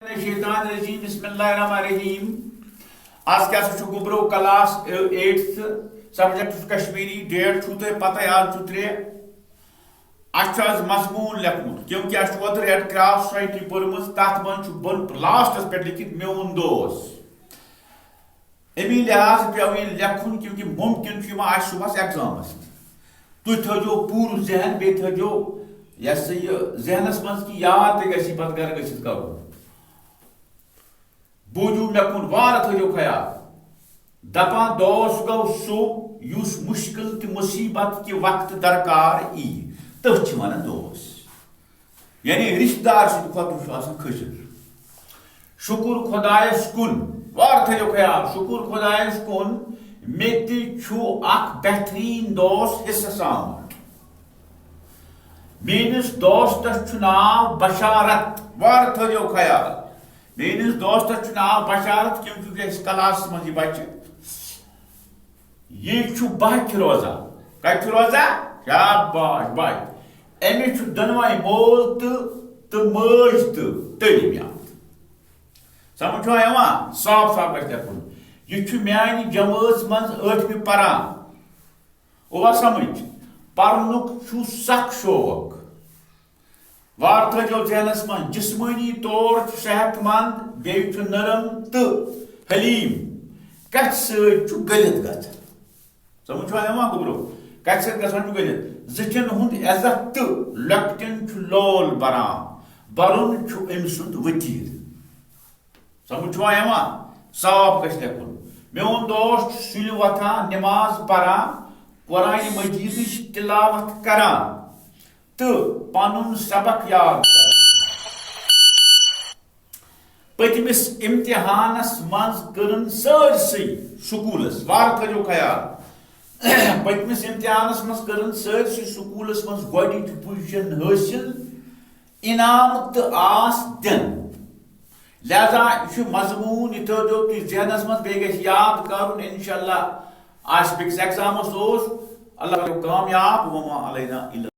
बिस्मिल्लाहिर्रहमानिर्रहीम। आज क्या गुब्रो class 8th subject Kashmiri date छू तुम पता आज 3 आज मजमून लिखमुत क्योंकि ओतर रेड क्रॉस सोसाइटी पर्म तथ मन बन लास्टस पे लिखित मेन दोस अमी लिहाज पे लिखुन क्योंकि मुमकिन सुबह एग्जामस तुम थो पूर जहन बे थो यह जहनस मज कि याद पे घर गसित कर बूझू मे कुन वार थो ख्याल दपा दोस गो सो युस मुश्किल तो मुसीबत कि वक्त दरकार ई तथ वन दोस यानी रिश्तेदार सत खसित शुक्र खुदायस कुन वार थो ख्याल शुक्र खुदायस कुन मे बेहतरीन दोस हिस्स आमुत मेनिस दोस्तस नाव बशारत वार थो ख्याल मेनिस दोस्तस नाव बशारत क्योंकि क्लास मज बच्चे ये बच रोजा कत रोजा शाबाश बच अमिस दोनवाई मोल तो मज तो तलीम याद समझ साफ साफ गुन यह मान जमात मज 8वीं परान ओवा समझ पर्नुक सख शौक वार थो जहनस मन जिस्मानी तौर सेहतमंद बे नरम तो हलीम कथ सलित ग समझ गुब्रो कथ सलित जचन हुंद इज्जत तो लकटन लोल बरान बरुन अम सुंद वतीर समझ साफ गुन मेन दोस्त सुल वथान नमाज परान कुरान मजीद तिलावत करान तो पनुन सबक याद पतमिस इम्तिहानस मज करन सरसई स्कूलस वार थो ख्याल पतमिस इम्तिहानस मज करन सरसई स्कूलस मज गोडिच पोजीशन हासिल इनाम तो आस दिन लिहाजा यह मजमून यह थो तुम जहनस मज बे याद कर इंशाअल्लाह आज पिक्स एग्जामस अल्लाह कामयाब वमा अलैना इल्ला